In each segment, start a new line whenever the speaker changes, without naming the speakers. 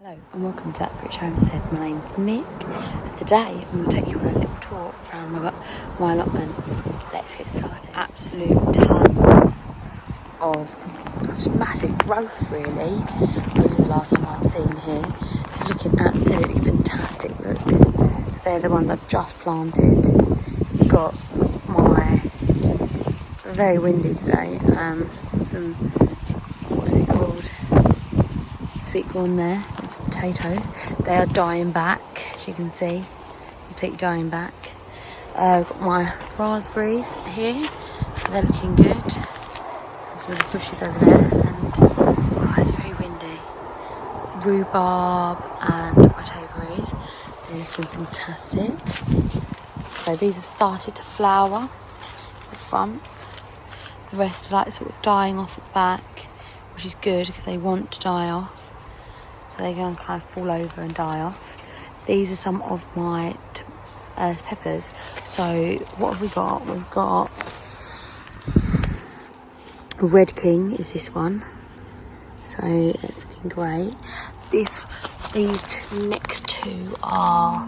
Hello and welcome to That British Homestead. My name's Nick and today I'm going to take you on a little tour around my allotment. Let's get started. Absolute tons of just massive growth really over the last time I've seen here. It's looking absolutely fantastic. Look, so they're the ones I've just planted. You've got my very windy today. Some what's it called? Sweet corn there and some potatoes. They are dying back, as you can see, completely dying back. Got my raspberries here, so they're looking good. And some of the bushes over there, and oh, it's very windy. Rhubarb and my toberries, they're looking fantastic. So these have started to flower at the front. The rest are like sort of dying off at the back, which is good because they want to die off. So they're going to kind of fall over and die off. These are some of my peppers. So what have we got? We've got Red King is this one. So it's looking great. These next two are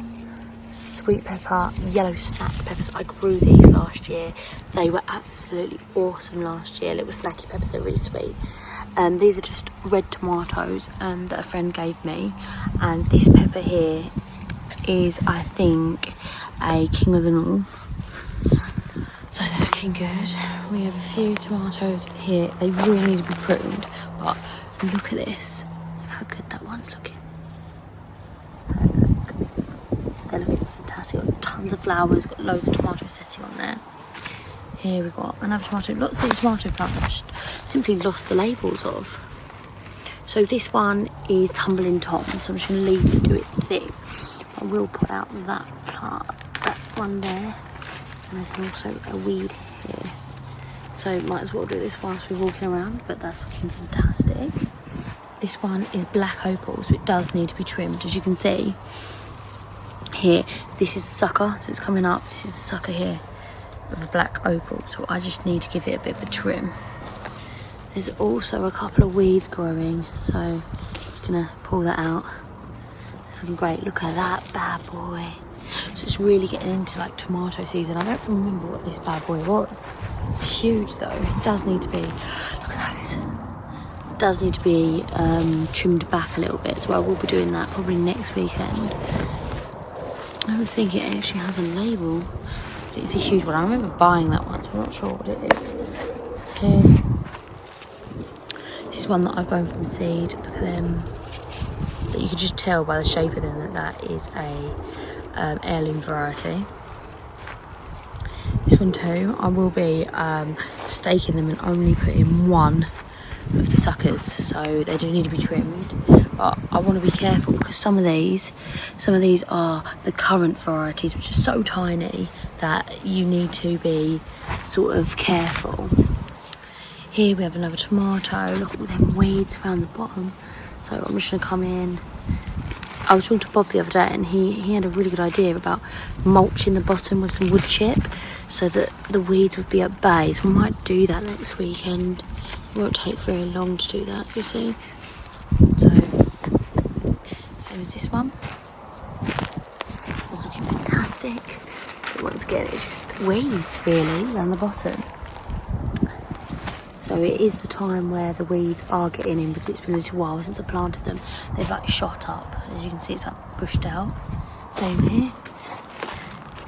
sweet pepper, yellow snack peppers. I grew these last year. They were absolutely awesome last year. Little snacky peppers, they're really sweet. These are just red tomatoes that a friend gave me, and this pepper here is, I think, a King of the North. So they're looking good. We have a few tomatoes here. They really need to be pruned, but look at this. Look how good that one's looking. So look, they're looking fantastic. Got tons of flowers. Got loads of tomatoes sitting on there. Here we've got another tomato. Lots of these tomato plants I've just simply lost the labels of. So this one is Tumbling Tom, so I'm just going to leave it do its thing. I will put out that plant, that one there, and there's also a weed here. So might as well do this whilst we're walking around, but that's looking fantastic. This one is black opal, so it does need to be trimmed, as you can see. Here, this is the sucker, so it's coming up. This is the sucker here of a black opal, so I just need to give it a bit of a trim. There's also a couple of weeds growing, so I'm just gonna pull that out. It's looking great. Look at that bad boy. So it's really getting into like tomato season. I don't remember what this bad boy was. It's huge though. It does need to be, look at those. It does need to be trimmed back a little bit, so I will be doing that probably next weekend. I don't think it actually has a label. It's a huge one. I remember buying that one, so I'm not sure what it is. Here. This is one that I've grown from seed. Look at them. But you can just tell by the shape of them that that is a heirloom variety. This one too. I will be staking them and only putting one of the suckers, so they do need to be trimmed. But I want to be careful because some of these are the currant varieties, which are so tiny that you need to be sort of careful. Here we have another tomato. Look at all them weeds around the bottom. So I'm just going to come in. I was talking to Bob the other day, and he had a really good idea about mulching the bottom with some wood chip so that the weeds would be at bay. So we might do that next weekend. It won't take very long to do that, you see. So is this one. It's looking fantastic. But once again, it's just weeds really around the bottom. So it is the time where the weeds are getting in because it's been a little while since I planted them. They've like shot up. As you can see, it's like bushed out. Same here.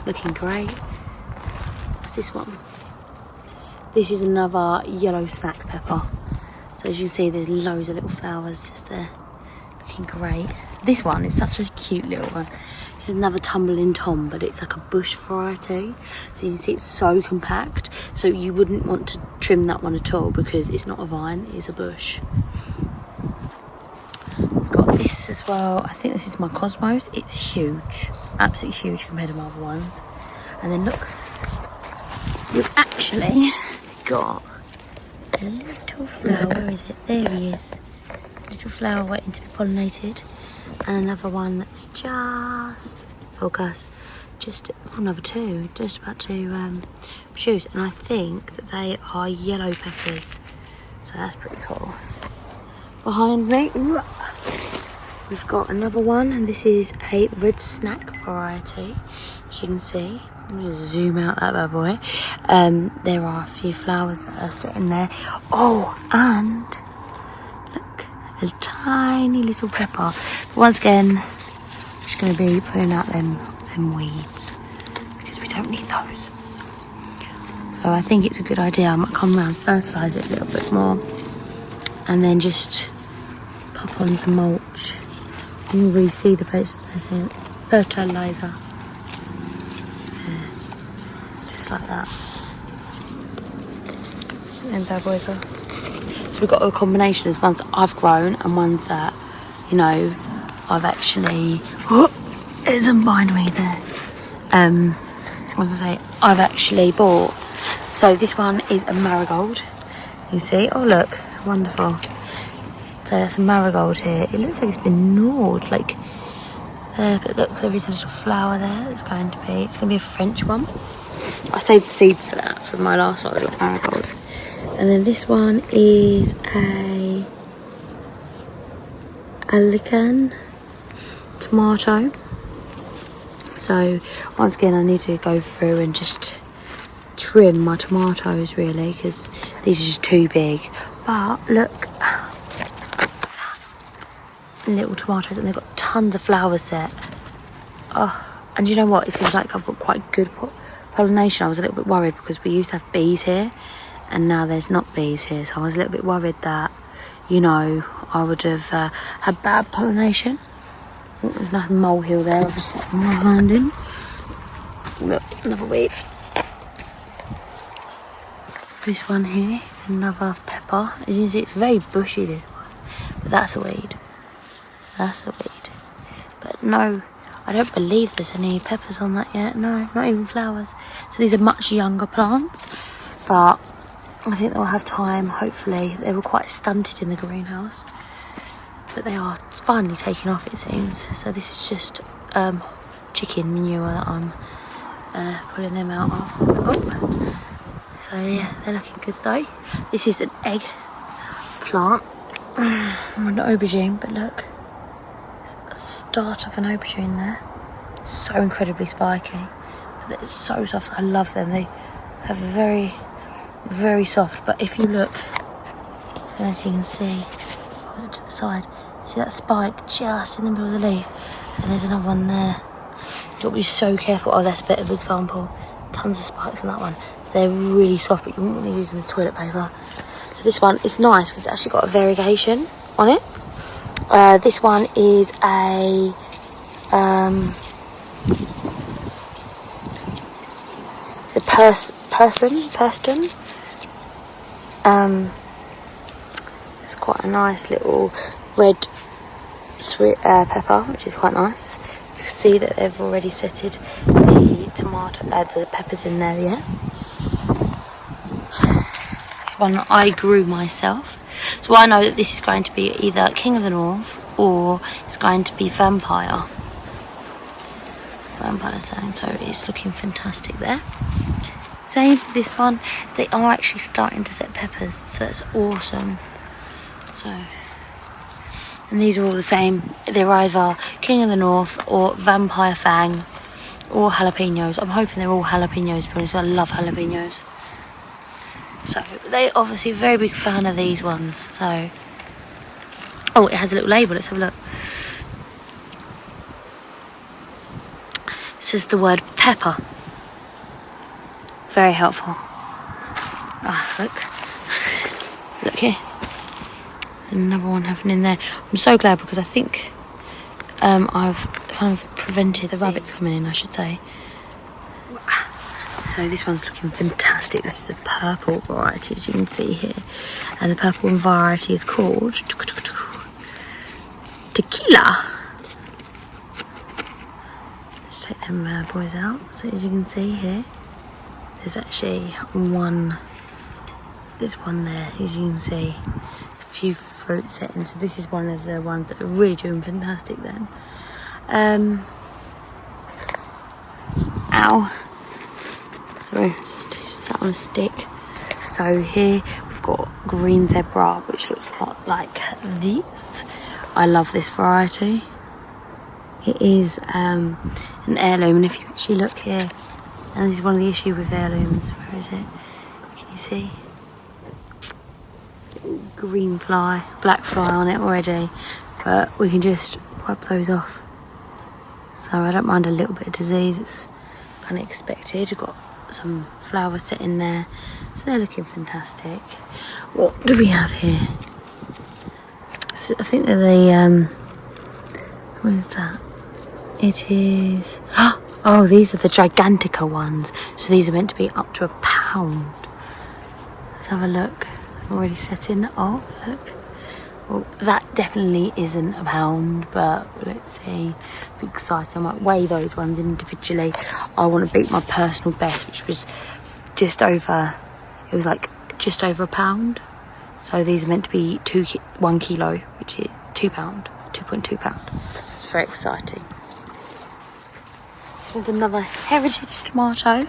Looking great. What's this one? This is another yellow snack pepper. So as you can see, there's loads of little flowers just there. Looking great. This one is such a cute little one. This is another Tumbling Tom, but it's like a bush variety. So you can see it's so compact. So you wouldn't want to trim that one at all because it's not a vine, it's a bush. We've got this as well. I think this is my Cosmos. It's huge, absolutely huge compared to my other ones. And then look, we've actually got a little flower. Where is it? There he is. Little flower waiting to be pollinated. And another one that's just focus, just another two, just about to produce. And I think that they are yellow peppers, so that's pretty cool. Behind me, We've got another one, and this is a red snack variety. As you can see, I'm going to zoom out that bad boy. There are a few flowers that are sitting there. Oh, and look, a tiny little pepper. But once again, I'm just going to be pulling out them weeds because we don't need those. So I think it's a good idea. I might come around, fertilise it a little bit more, and then just pop on some mulch. You can really see the fertiliser. Yeah, just like that. And bad boys are. So we've got a combination of ones that I've grown and ones that, you know, I've actually. Oh, there's some bindweed there. I was gonna say I've actually bought. So this one is a marigold. You see? Oh look, wonderful. So that's a marigold here. It looks like it's been gnawed, like there, but look, there is a little flower there. It's going to be a French one. I saved the seeds for that from my last lot of marigolds. And then this one is a Lickin Tomato. So once again, I need to go through and just trim my tomatoes really, because these are just too big. But look, little tomatoes, and they've got tons of flowers there. Oh, and you know what? It seems like I've got quite good pollination. I was a little bit worried because we used to have bees here, and now there's not bees here. So I was a little bit worried that, you know, I would have had bad pollination. Oh, there's nothing molehill there. I've just stuck my hand in. Look, another weed. This one here is another pepper. As you can see, it's very bushy, this one. But that's a weed. That's a weed. But no, I don't believe there's any peppers on that yet. No, not even flowers. So these are much younger plants. But I think they'll have time, hopefully. They were quite stunted in the greenhouse. But they are finally taking off, it seems. So this is just chicken manure that I'm pulling them out of. Oh. So yeah, they're looking good though. This is an egg plant. An aubergine, but look. A start of an aubergine there. So incredibly spiky. But it's so soft. I love them. They have very, very soft. But if you look, I don't know if you can see, put it to the side. See that spike just in the middle of the leaf? And there's another one there. You've got to be so careful. Oh, that's a bit of an example. Tons of spikes on that one. They're really soft, but you wouldn't want to use them as toilet paper. So this one is nice because it's actually got a variegation on it. This one is a it's a Perston. It's quite a nice little red sweet pepper, which is quite nice. You can see that they've already setted the tomato, the peppers in there. Yeah. This one that I grew myself. So I know that this is going to be either King of the North or it's going to be Vampire Sang, so it's looking fantastic there. Same this one, they are actually starting to set peppers, so that's awesome. So, and these are all the same. They're either King of the North or Vampire Fang or jalapenos. I'm hoping they're all jalapenos because I love jalapenos. So they're obviously a very big fan of these ones. So, oh, it has a little label. Let's have a look. It says the word pepper. Very helpful. Ah, look here. Another one happening there. I'm so glad because I think I've kind of prevented the rabbits coming in, I should say. So this one's looking fantastic. This is a purple variety, as you can see here. And the purple variety is called Tequila. Let's take them boys out. So as you can see here, there's actually there's one there, as you can see. There's a few fruit settings. So this is one of the ones that are really doing fantastic then. Ow. Sorry, just sat on a stick. So here we've got green zebra, which looks a lot like this. I love this variety. It is an heirloom, and if you actually look here, and this is one of the issues with heirlooms. Where is it? Can you see? Green fly, black fly on it already, but we can just wipe those off. So I don't mind a little bit of disease, it's kind of expected. We've got some flowers sitting there, so they're looking fantastic. What do we have here? So I think they're the, what is that? It is, oh, these are the Gigantica ones. So these are meant to be up to £1. Let's have a look. I'm already setting. Oh, look. Well, that definitely isn't £1, but let's see. I'm excited. I might weigh those ones individually. I want to beat my personal best, which was just over, it was like just over £1. So these are meant to be 1 kilo, which is £2, 2.2 pound. It's very exciting. This one's another heritage tomato.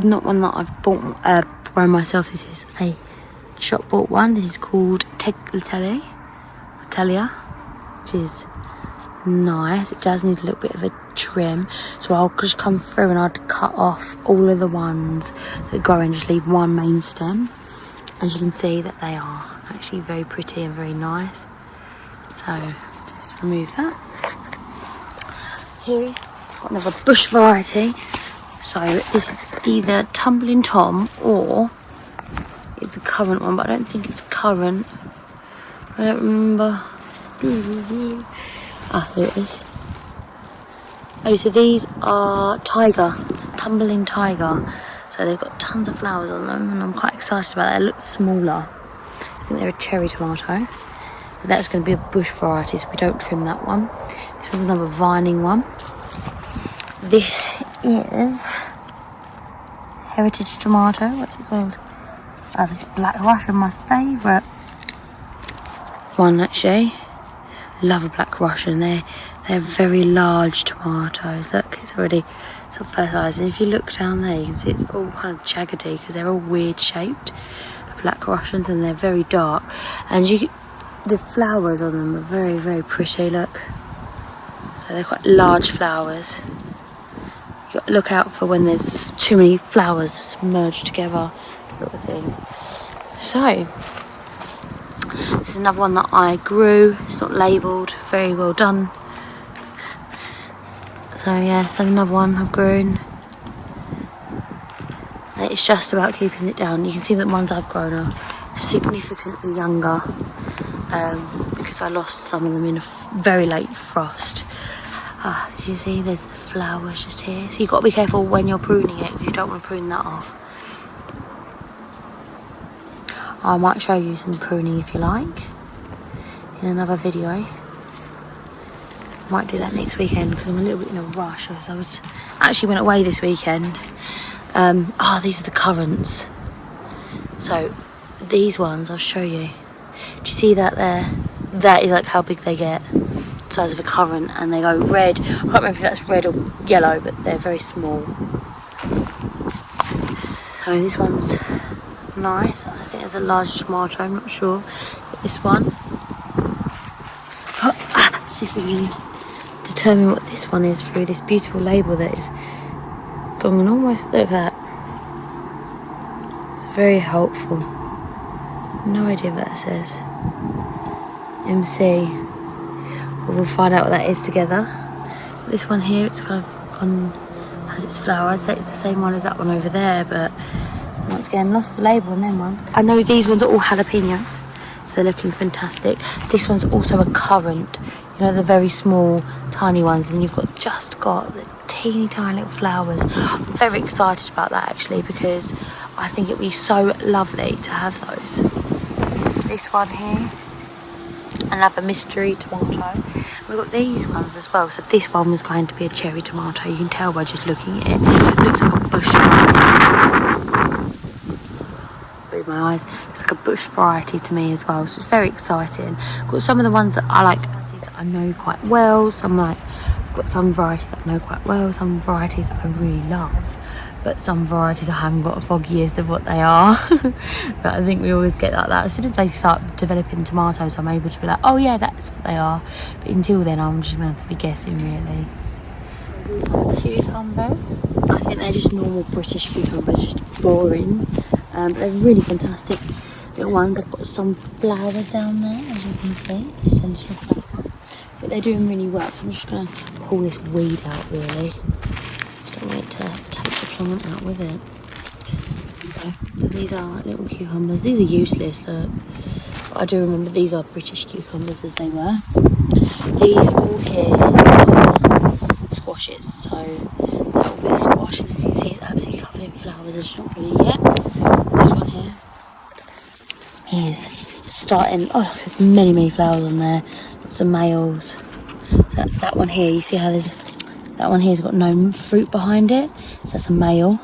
Not one that I've bought, grown myself. This is a shop bought one. This is called Italia, which is nice. It does need a little bit of a trim, so I'll just come through and I'd cut off all of the ones that grow and just leave one main stem. As you can see, that they are actually very pretty and very nice. So just remove that. Here, got another bush variety. So this is either Tumbling Tom or it's the current one, but I don't think it's current. I don't remember. Ah, here it is. Oh, so these are Tumbling Tiger. So they've got tons of flowers on them, and I'm quite excited about that. It looks smaller. I think they're a cherry tomato. But that's going to be a bush variety, so we don't trim that one. This one's another vining one. This is heritage tomato. What's it called? Oh, this Black Russian, my favourite one actually. Love a Black Russian. They're very large tomatoes. Look, it's already sort of fertilised. And if you look down there, you can see it's all kind of jaggedy because they're all weird shaped. Black Russians, and they're very dark. And the flowers on them are very, very pretty. Look, so they're quite large flowers. You got to look out for when there's too many flowers merged together, sort of thing. So this is another one that I grew. It's not labelled. Very well done. So yeah, so another one I've grown. And it's just about keeping it down. You can see that ones I've grown are significantly younger because I lost some of them in a very late frost. As you see, there's the flowers just here. So you've got to be careful when you're pruning it because you don't want to prune that off. I might show you some pruning if you like in another video. Might do that next weekend because I'm a little bit in a rush. As I actually went away this weekend. These are the currants. So these ones, I'll show you. Do you see that there? That is like how big they get. The size of a currant, and they go red. I can't remember if that's red or yellow, but they're very small. So this one's nice. I think there's a large tomato, I'm not sure. But this one. Let's see if we can determine what this one is through this beautiful label that is going almost, look at that. It's very helpful. No idea what that says. MC. But we'll find out what that is together. This one here, it's kind of has its flower. I'd say it's the same one as that one over there, but once again, lost the label on them ones. I know these ones are all jalapenos, so they're looking fantastic. This one's also a currant. You know, the very small, tiny ones, and you've just got the teeny tiny little flowers. I'm very excited about that actually because I think it'd be so lovely to have those. This one here, another mystery tomato. We've got these ones as well. So this one was going to be a cherry tomato. You can tell by just looking at it. It looks like a bush variety. Through my eyes, it's like a bush variety to me as well. So it's very exciting. Got some of the ones that I like. I know quite well. I've got some varieties that I know quite well, some varieties that I really love. but some varieties I haven't got a foggiest of what they are. But I think we always get like that. As soon as they start developing tomatoes, I'm able to be like, oh yeah, that's what they are. But until then, I'm just going to have to be guessing, really. These are cucumbers. I think they're just normal British cucumbers, just boring. But they're really fantastic little ones. I've got some flowers down there, as you can see. Essential flower. But they're doing really well. So I'm just going to pull this weed out, really. Just don't want it to take the plant out with it. Okay, so these are little cucumbers. These are useless, look. But I do remember these are British cucumbers as they were. These all here are squashes. So that will be a squash, and as you see, it's absolutely covered in flowers. It's not ready yet. This one here is starting. Oh, look, there's many flowers on there. Lots of males. So that one here, you see how there's that one here's got no fruit behind it. So that's a male.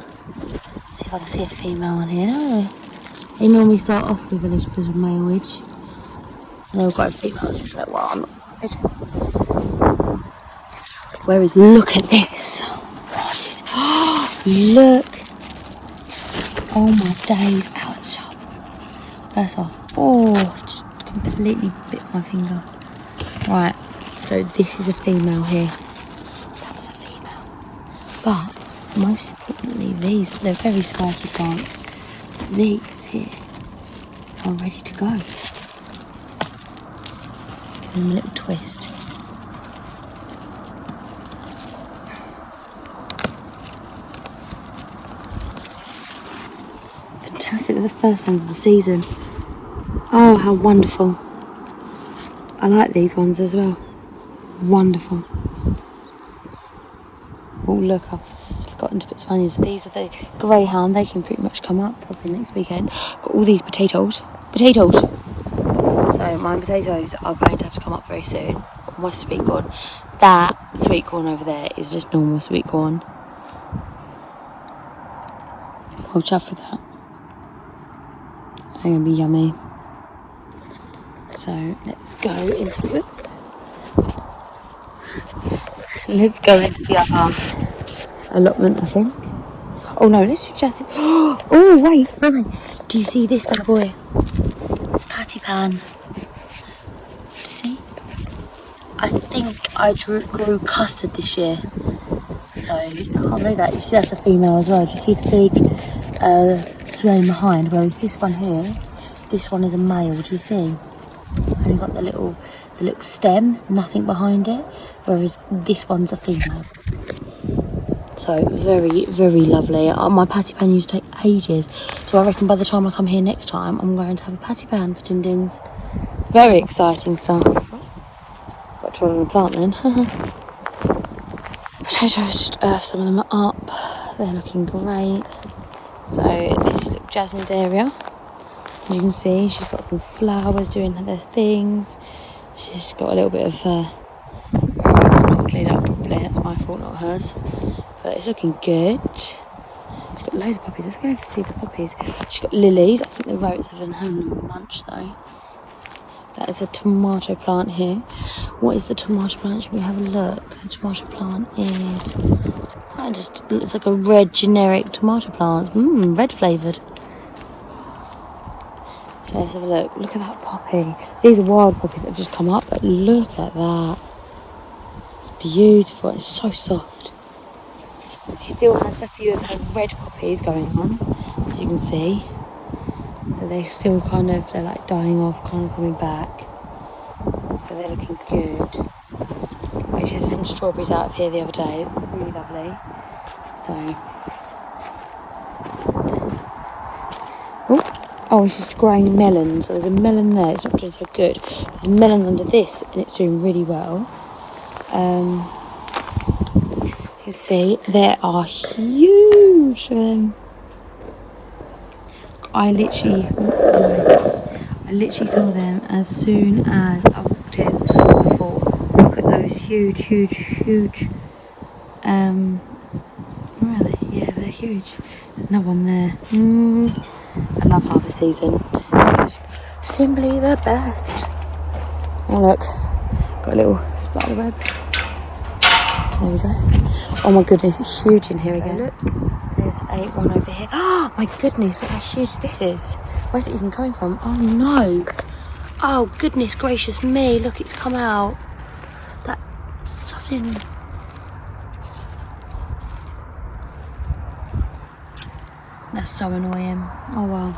See if I can see a female one here. No, they normally start off with a little bit of maleage. And they've got a female. So like, well, I'm not worried. Whereas, look at this. What is? Oh, look. Oh my days. Ow, it's sharp. That's off. Oh, just completely bit my finger. Right, so this is a female here. That's a female. But most importantly, they're very spiky plants. These here are ready to go. Give them a little twist. Fantastic, they're the first ones of the season. Oh, how wonderful. I like these ones as well. Wonderful. Oh look, I've forgotten to put some onions. These are the greyhound. They can pretty much come up probably next weekend. Got all these potatoes. Potatoes! So my potatoes are going to have to come up very soon. My sweet corn. That sweet corn over there is just normal sweet corn. I'll chuff with that. They're going to be yummy. So let's go into the whoops. Let's go into the other allotment, I think. Oh no, let's do just. Oh wait. Do you see this, my boy? It's patty pan. See? I think I grew custard this year. So I can't believe that. You see, that's a female as well. Do you see the big swelling behind? Whereas this one here, this one is a male. Do you see? Only got the little stem, nothing behind it, whereas this one's a female. So very lovely. My patty pan used to take ages, so I reckon by the time I come here next time, I'm going to have a patty pan for Din Dins. Very exciting stuff. Oops. Got to run on the plant then. Potatoes, just earth some of them up. They're looking great. So this is Jasmine's area. As you can see, she's got some flowers doing their things. She's got a little bit of not cleaned up properly. That's my fault, not hers. But it's looking good. She's got loads of poppies. Let's go and see the poppies. She's got lilies. I think the rabbits haven't had them much though. That is a tomato plant here. What is the tomato plant? Should we have a look? The tomato plant is... It just looks like a red generic tomato plant. Red flavoured. So let's have a look. Look at that poppy. These are wild poppies that have just come up, but look at that. It's beautiful. It's so soft. She still has a few of her red poppies going on, as you can see. But they're still they're like dying off, kind of coming back. So they're looking good. I actually had some strawberries out of here the other day. It's really lovely. So... Oh, she's growing melons. So there's a melon there. It's not doing so good. There's a melon under this, and it's doing really well. You can see they are huge. I literally saw them as soon as I walked in. I thought, look at those huge. Where are they? Yeah, they're huge. There's another one there. I love harvest season. It's just simply the best. Oh look, got a little spider web. There we go. Oh my goodness, it's huge in here again. Look, there's one over here. Oh my goodness, look how huge this is. Where's it even coming from? Oh no. Oh goodness gracious me, look, it's come out. That sudden... That's so annoying. Oh well,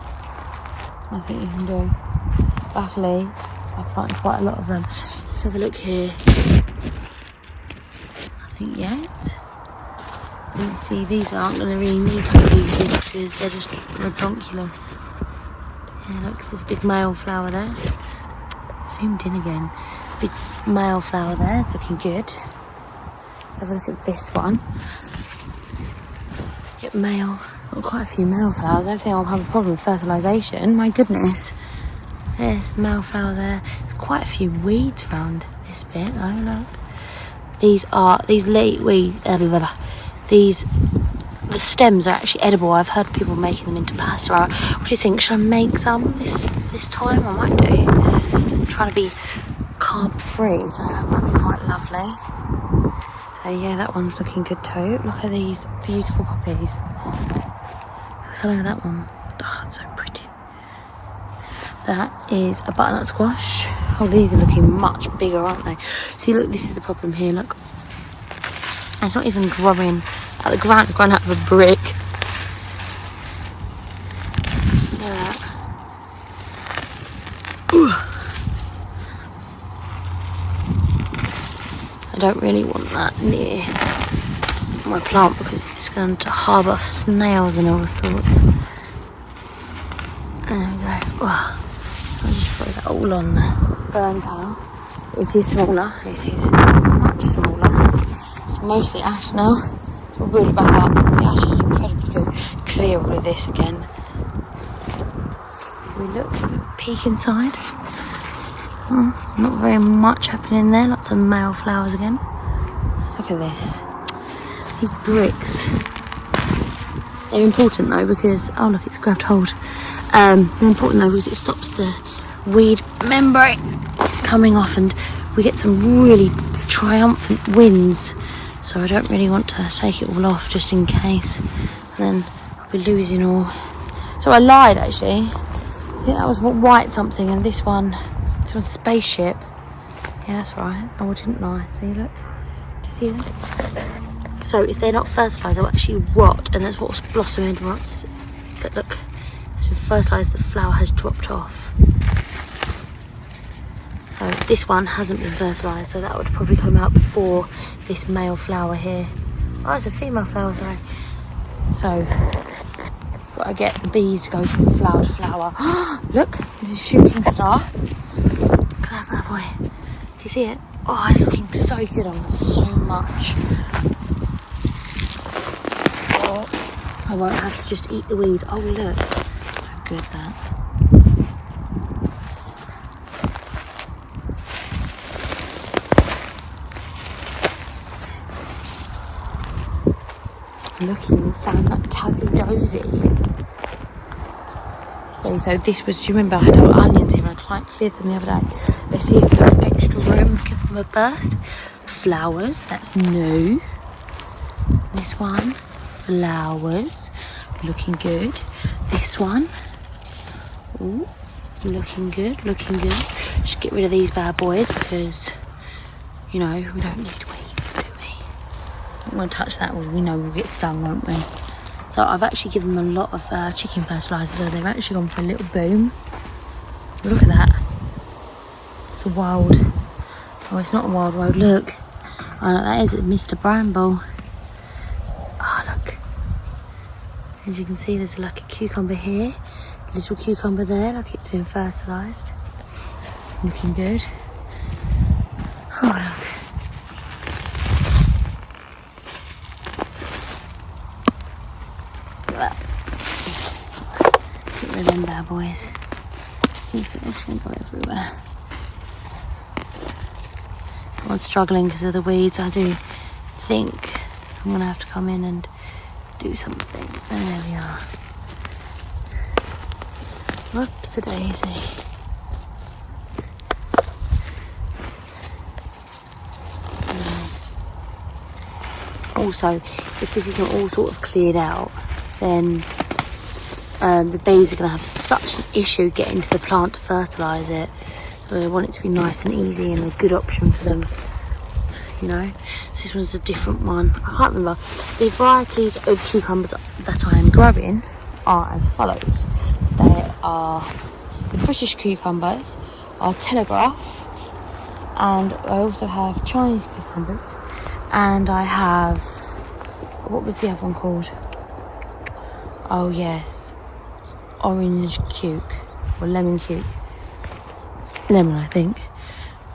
nothing you can do. Luckily, I planted quite a lot of them. Let's have a look here. Nothing yet. You can see these aren't going to really need to be weeded because they're just redonkulous. Yeah, look, there's a big male flower there. Zoomed in again. Big male flower there, it's looking good. Let's have a look at this one. Yep, male. Got quite a few male flowers. I don't think I'll have a problem with fertilisation. My goodness. There's male flower there. There's quite a few weeds around this bit. Oh look. These late weeds. The stems are actually edible. I've heard people making them into pasta. What do you think? Should I make some this time? I might do. I'm trying to be carb free, so that might be quite lovely. So yeah, that one's looking good too. Look at these beautiful poppies. Look at that one. Oh, it's so pretty. That is a butternut squash. Oh, these are looking much bigger, aren't they? See, look, this is the problem here. Look, it's not even growing out the ground. It's growing out of a brick. Look at that. I don't really want that near my plant because it's going to harbour snails and all sorts. There we go. Oh, I'll just throw that all on there. Burn pile. It is smaller. It is much smaller. It's mostly ash now. So we'll build it back up. The ash is incredibly good. Clear all of this again. Do we look? Peek inside? Oh, not very much happening there. Lots of male flowers again. Look at this. These bricks. They're important though because... Oh look, it's grabbed hold. They're important though because it stops the weed membrane coming off and we get some really triumphant winds. So I don't really want to take it all off just in case. And then I'll be losing all... So I lied actually. I think that was white something and this one's spaceship. Yeah, that's right. Oh, I didn't lie. See, look. Do you see that? So if they're not fertilised, they'll actually rot, and that's what's blossoming rots. But look, it's been fertilised, the flower has dropped off. So this one hasn't been fertilised, so that would probably come out before this male flower here. Oh, it's a female flower, sorry. So, gotta get the bees to go from flower to flower. Look, there's a shooting star. Look at that boy. Do you see it? Oh, it's looking so good on so much. Oh, I won't have to just eat the weeds. Oh, look. So good, that. Looking, we found that Tassie Dozy. So this was, do you remember I had our onions here and I cleared them the other day. Let's see if they've got extra room, give them a burst. Flowers, that's new. This one, flowers, looking good. This one, ooh, looking good, looking good. Just get rid of these bad boys because, you know, we don't need weeds, do we? I don't want to touch that, we know we'll get stung, won't we? So I've actually given them a lot of chicken fertiliser, so they've actually gone for a little boom. Look at that. It's a wild... Oh, it's not a wild road, look. Oh, no, that is Mr. Bramble. Oh, look. As you can see, there's like a cucumber here. A little cucumber there, like it's been fertilised. Looking good. Oh, look. Get rid of them bad boys. They're just going to go everywhere. I'm struggling because of the weeds. I do think I'm going to have to come in and do something. There we are. Whoops-a-daisy. Also, if this is not all sort of cleared out, then the bees are going to have such an issue getting to the plant to fertilise it. So I want it to be nice and easy and a good option for them, you know. So this one's a different one. I can't remember. The varieties of cucumbers that I am growing are as follows. They are the British cucumbers, are Telegraph, and I also have Chinese cucumbers, and I have, what was the other one called? Oh yes, orange cuke, or lemon cuke. Lemon, I think.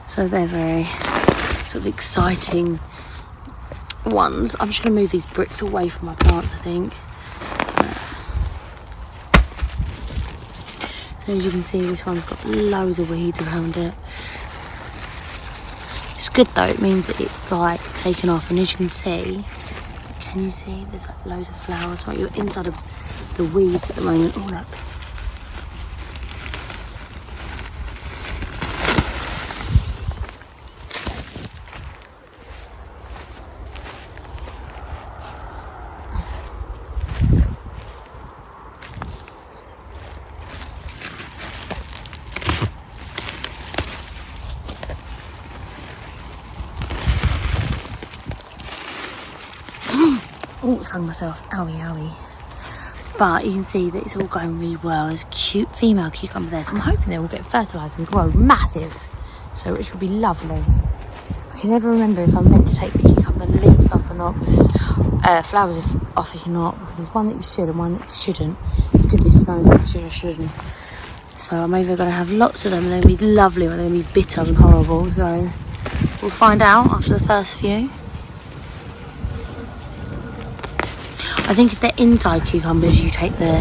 So they're very sort of exciting ones. I'm just going to move these bricks away from my plants, I think. So as you can see, this one's got loads of weeds around it. It's good though, it means that it's like taken off, and as you can see, can you see there's like loads of flowers right? You're inside of the weeds at the moment. Oh look. Oh, stung myself. Owie, owie. But you can see that it's all going really well. There's a cute female cucumber there, so I'm hoping they will get fertilised and grow massive. So which will be lovely. I can never remember if I'm meant to take the cucumber leaves off or not, because there's flowers off if you're not, because there's one that you should and one that you shouldn't. Goodness knows if I should or shouldn't. So I'm either going to have lots of them and they're going to be lovely, or they're going to be bitter and horrible. So we'll find out after the first few. I think if they're inside cucumbers, you take the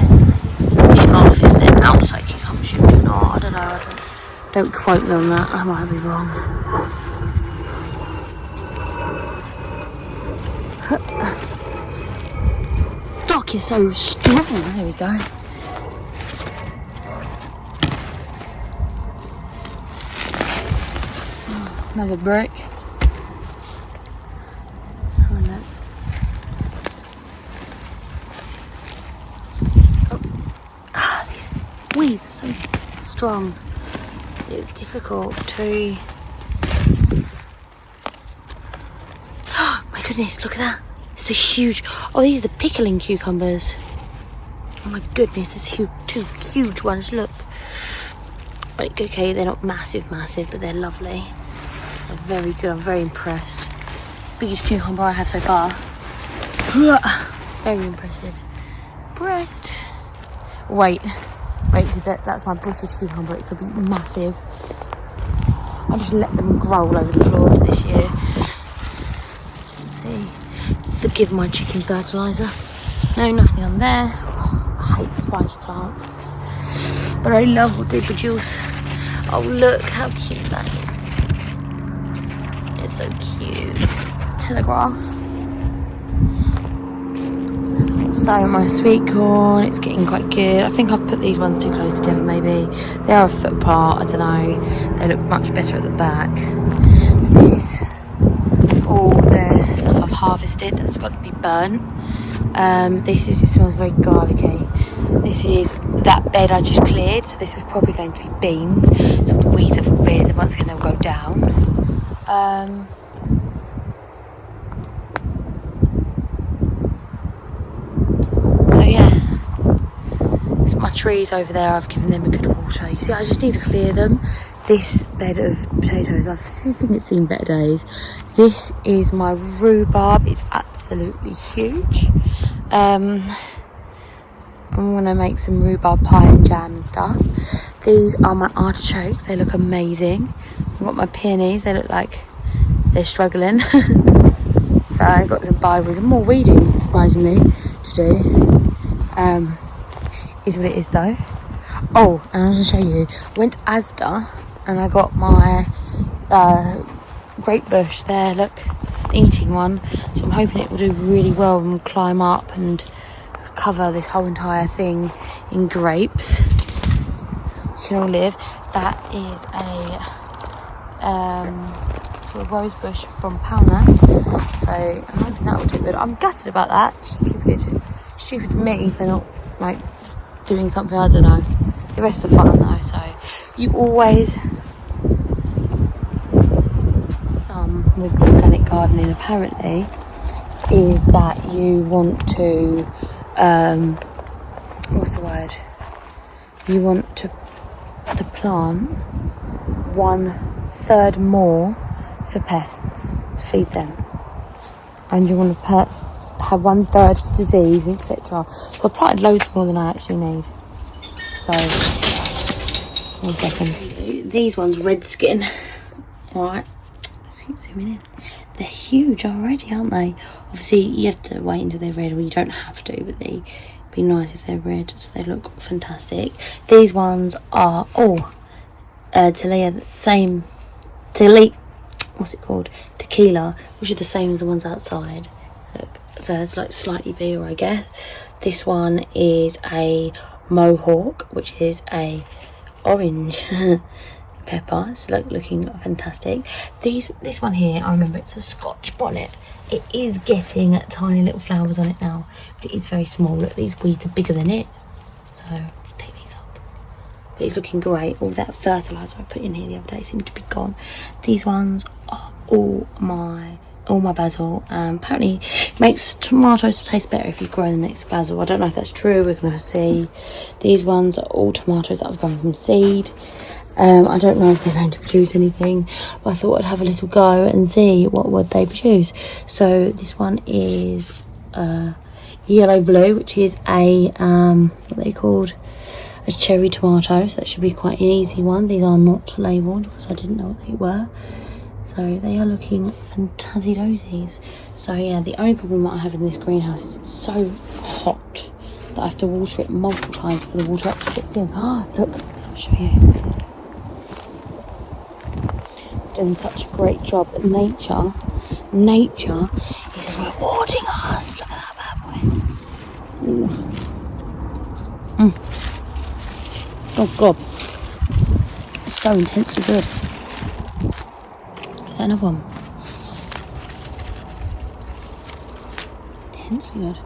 bit off. If they're outside cucumbers, you do not. I don't know. Don't quote me on that. I might be wrong. Dock is so strong. There we go. Another brick. Weeds are so strong. It's difficult to. Oh my goodness, look at that. It's a huge. Oh, these are the pickling cucumbers. Oh my goodness, it's two huge ones. Look. Like, okay, they're not massive, but they're lovely. They're very good. I'm very impressed. Biggest cucumber I have so far. Very impressive. Breast. Wait, because that's my British cucumber. It could be massive. I just let them grow all over the floor this year. Let's see. Forgive my chicken fertiliser. No, nothing on there. Oh, I hate spiky plants, but I love what they produce. Oh, look how cute that is. It's so cute. Telegraph. So my sweet corn, it's getting quite good. I think I've put these ones too close together maybe. They are a foot apart, I don't know. They look much better at the back. So this is all the stuff I've harvested that's got to be burnt. It smells very garlicky. This is that bed I just cleared, so this was probably going to be beans. So the weeds have appeared, and once again they'll go down. My trees over there, I've given them a good water. You see, I just need to clear them. This bed of potatoes, I think it's seen better days. This is my rhubarb. It's absolutely huge. I'm going to make some rhubarb pie and jam and stuff. These are my artichokes. They look amazing. I've got my peonies. They look like they're struggling. So I've got some barberries and more weeding, surprisingly, to do. Is what it is though. Oh, and I was going to show you. I went to Asda and I got my grape bush there. Look, it's an eating one. So I'm hoping it will do really well and climb up and cover this whole entire thing in grapes. We can all live. That is a sort of rose bush from Pauna. So I'm hoping that will do good. I'm gutted about that. Stupid stupid me for not like doing something, I don't know. The rest are fun though, so you always with organic gardening apparently is that you want to what's the word? You want to plant 1/3 more for pests to feed them, and you want to have 1/3 for disease, etc. So I planted loads more than I actually need. So 1 second. These ones red skin. Alright, keep zooming in. They're huge already, aren't they? Obviously you have to wait until they're red, or you don't have to, but they'd be nice if they're red, so they look fantastic. These ones are what's it called? Tequila, which are the same as the ones outside. Look, so it's like slightly bigger, I guess. This one is a mohawk, which is a orange pepper. It's like looking fantastic. This one here, I remember it's a Scotch Bonnet. It is getting tiny little flowers on it now, but it is very small. Look, these weeds are bigger than it, so take these up. But it's looking great. All that fertiliser I put in here the other day seemed to be gone. These ones are all my basil. Apparently makes tomatoes taste better if you grow them next to basil. I don't know if that's true, we're gonna see. These ones are all tomatoes that I've grown from seed. I don't know if they're going to produce anything, but I thought I'd have a little go and see what would they produce. So this one is yellow blue, which is a what they called a cherry tomato, so that should be quite an easy one. These are not labelled because I didn't know what they were. So they are looking fantasy-dosies. So yeah, the only problem that I have in this greenhouse is it's so hot that I have to water it multiple times before the water actually gets in. Oh, look, I'll show you. Doing such a great job that nature is rewarding us. Look at that bad boy. Oh god, it's so intensely good. Is that another one? Intensely good.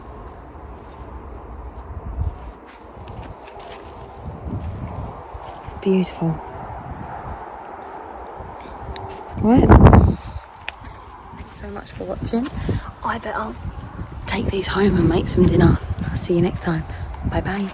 It's beautiful. Right. Thanks so much for watching. I better take these home and make some dinner. I'll see you next time. Bye bye.